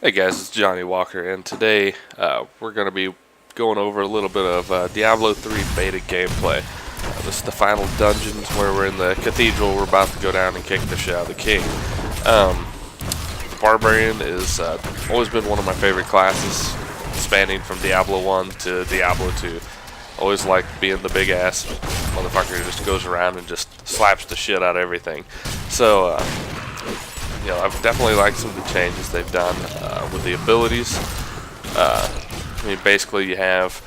Hey guys, it's Johnny Walker, and today we're going to be going over a little bit of Diablo 3 beta gameplay. This is the final dungeons where we're in the cathedral. We're about to go down and kick the shit out of the king. The Barbarian is always been one of my favorite classes, spanning from Diablo 1 to Diablo 2. Always liked being the big ass motherfucker who just goes around and just slaps the shit out of everything. So, I've definitely liked some of the changes they've done with the abilities. Basically you have,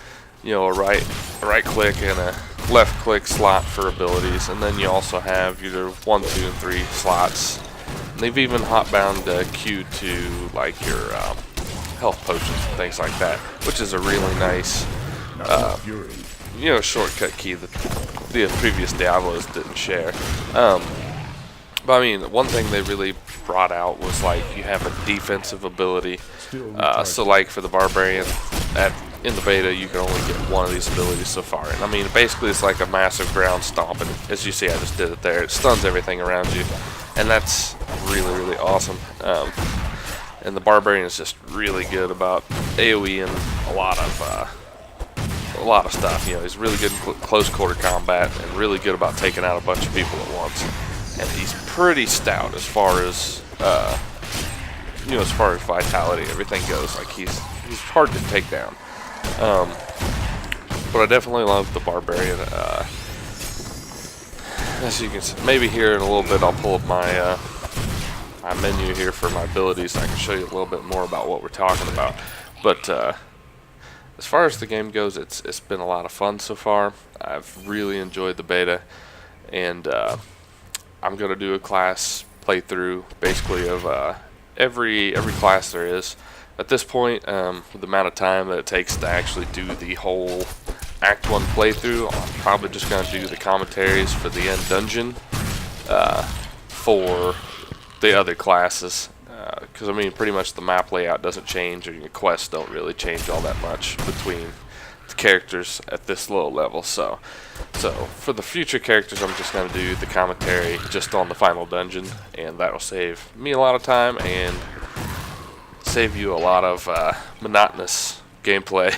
a right click and a left click slot for abilities, and then you also have your 1, 2, and 3 slots. And they've even hotbound Q to like your health potions and things like that, which is a really nice, shortcut key that the previous Diablos didn't share. But one thing they really brought out was like you have a defensive ability. So like for the Barbarian, in the beta you can only get one of these abilities so far. And basically it's like a massive ground stomp, and as you see I just did it there. It stuns everything around you, and that's really, really awesome. And the Barbarian is just really good about AoE and a lot of stuff. He's really good in close quarter combat and really good about taking out a bunch of people at once. And he's pretty stout as far as vitality, everything goes. Like he's hard to take down. But I definitely love the Barbarian. As you can see, maybe here in a little bit I'll pull up my my menu here for my abilities, and I can show you a little bit more about what we're talking about. But as far as the game goes, it's been a lot of fun so far. I've really enjoyed the beta, and I'm going to do a class playthrough basically of every class there is. At this point, with the amount of time that it takes to actually do the whole Act 1 playthrough, I'm probably just going to do the commentaries for the end dungeon for the other classes. Because pretty much the map layout doesn't change, or your quests don't really change all that much between the characters at this low level. So for the future characters, I'm just going to do the commentary just on the final dungeon, and that will save me a lot of time and save you a lot of monotonous gameplay.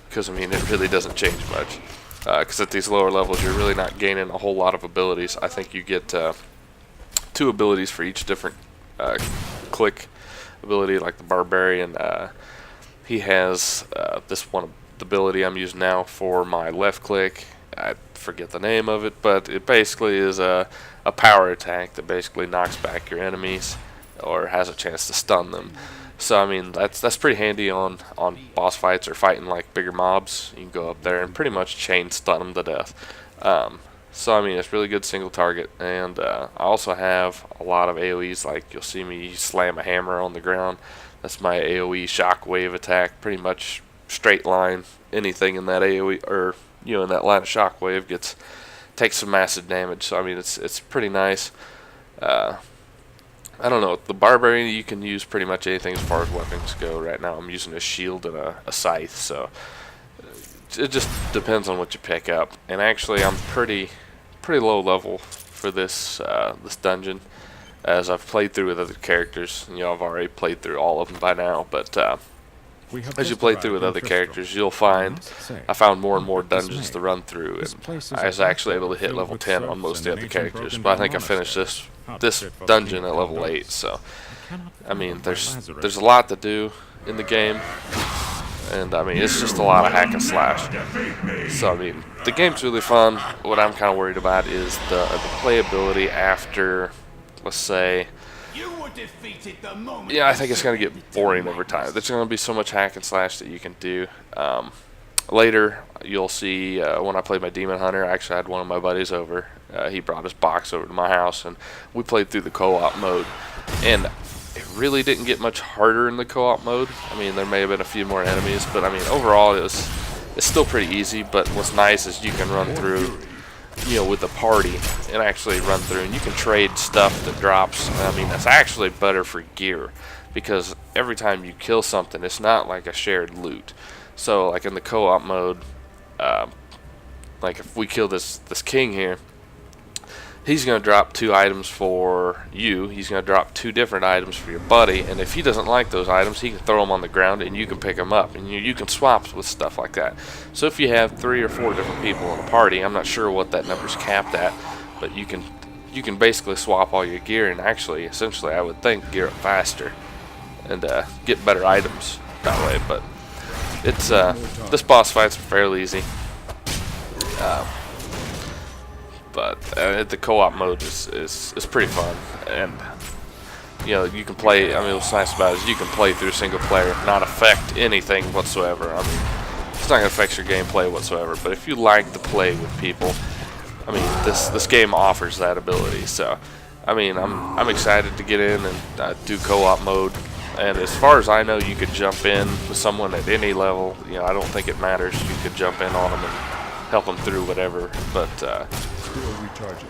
Because it really doesn't change much. Because at these lower levels, you're really not gaining a whole lot of abilities. I think you get 2 abilities for each different click ability. Like the Barbarian, he has this one ability I'm using now for my left click. I forget the name of it, but it basically is a power attack that basically knocks back your enemies or has a chance to stun them. So that's pretty handy on boss fights or fighting like bigger mobs. You can go up there and pretty much chain stun them to death. So it's really good single target, and I also have a lot of AoEs. Like you'll see me slam a hammer on the ground. That's my AoE shockwave attack. Pretty much straight line. Anything in that AoE or in that line of shockwave takes some massive damage. So it's pretty nice. I don't know. The Barbarian, you can use pretty much anything as far as weapons go. Right now I'm using a shield and a scythe, so it just depends on what you pick up. And actually I'm pretty low level for this this dungeon, as I've played through with other characters. I've already played through all of them by now, but as you play through with other characters, you'll find I found more and more dungeons to run through, and I was actually able to hit level 10 on most of the other characters. But I think I finished this dungeon at level 8. So there's a lot to do in the game, and it's just a lot of hack and slash. So the game's really fun. What I'm kind of worried about is the playability after, let's say. Yeah, I think it's going to get boring over time. There's going to be so much hack and slash that you can do. Later, you'll see when I played my Demon Hunter, I actually had one of my buddies over. He brought his box over to my house, and we played through the co-op mode. And it really didn't get much harder in the co-op mode. There may have been a few more enemies, but overall it's still pretty easy. But what's nice is you can run through, with the party, and actually run through, and you can trade stuff that drops. That's actually better for gear, because every time you kill something, it's not like a shared loot. So like in the co-op mode, like if we kill this king here, he's going to drop 2 items for you. He's going to drop 2 different items for your buddy, and if he doesn't like those items, he can throw them on the ground and you can pick them up, and you can swap with stuff like that. So if you have 3 or 4 different people in a party, I'm not sure what that number's capped at, but you can basically swap all your gear, and actually, essentially, I would think gear up faster and get better items that way. But it's this boss fight's fairly easy. But the co-op mode is pretty fun, and you know, you can play. I mean, what's nice about it is you can play through single player, not affect anything whatsoever. I mean, it's not gonna affect your gameplay whatsoever. But if you like to play with people, I mean, this game offers that ability. So, I mean, I'm excited to get in and do co-op mode. And as far as I know, you could jump in with someone at any level. You know, I don't think it matters. You could jump in on them and help them through whatever. But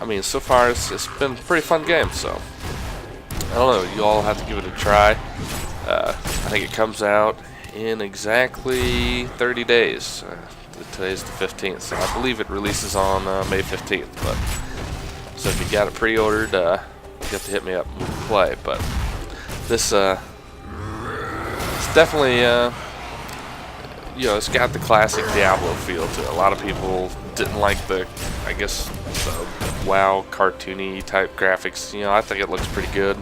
I mean, so far it's been a pretty fun game. So I don't know. You all have to give it a try. I think it comes out in exactly 30 days. Today's the 15th, so I believe it releases on May 15th. But so if you got it pre-ordered, you have to hit me up and we can play. But this it's definitely you know, it's got the classic Diablo feel to it. A lot of people didn't like the, I guess, the WoW cartoony type graphics. You know, I think it looks pretty good.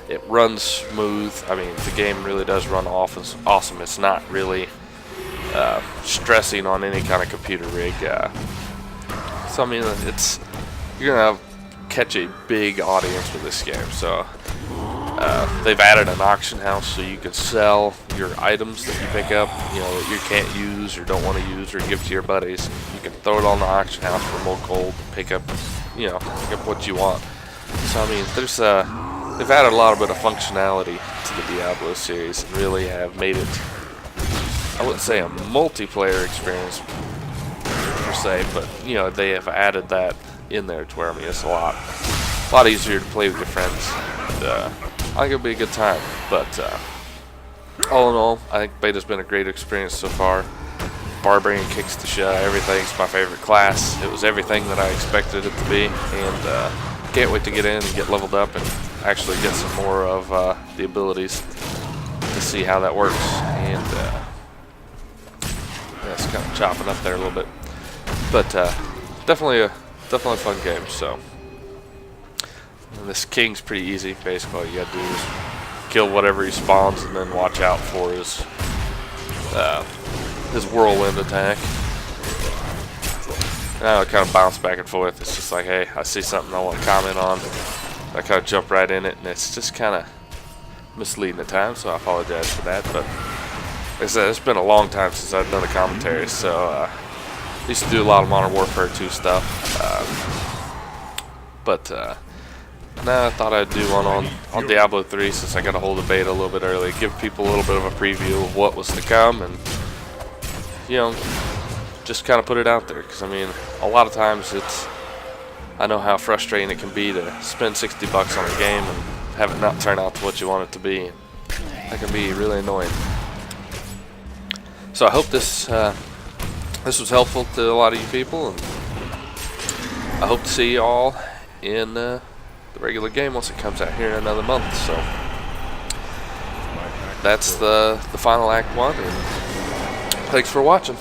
It runs smooth. I mean, the game really does run awesome. It's not really stressing on any kind of computer rig. So I mean, you're gonna catch a big audience with this game. So they've added an auction house so you can sell your items that you pick up, you know, that you can't use or don't want to use or give to your buddies. You can throw it on the auction house for more gold, pick up, you know, pick up what you want. So I mean, there's they've added a lot of functionality to the Diablo series and really have made it, I wouldn't say a multiplayer experience per se, but you know, they have added that in there to where, I mean, it's a lot easier to play with your friends. And, I think it'll be a good time. But all in all, I think beta's been a great experience so far. Barbarian kicks the shit out of everything. It's my favorite class. It was everything that I expected it to be, and can't wait to get in and get leveled up and actually get some more of the abilities to see how that works. And yeah, it's kind of chopping up there a little bit, but definitely a fun game. So. And this king's pretty easy. Basically, all you gotta do is kill whatever he spawns, and then watch out for his whirlwind attack. And I kind of bounce back and forth. It's just like, hey, I see something I want to comment on. I kind of jump right in it, and it's just kind of misleading at times. So I apologize for that. But like I said, it's been a long time since I've done a commentary. So I used to do a lot of Modern Warfare 2 stuff. Now I thought I'd do one on Diablo 3 since I got a hold of beta a little bit early. Give people a little bit of a preview of what was to come, and you know, just kind of put it out there. Because I mean, a lot of times I know how frustrating it can be to spend $60 on a game and have it not turn out to what you want it to be. That can be really annoying. So I hope this was helpful to a lot of you people, and I hope to see you all in the regular game once it comes out here in another month. So that's the final Act 1, and thanks for watching.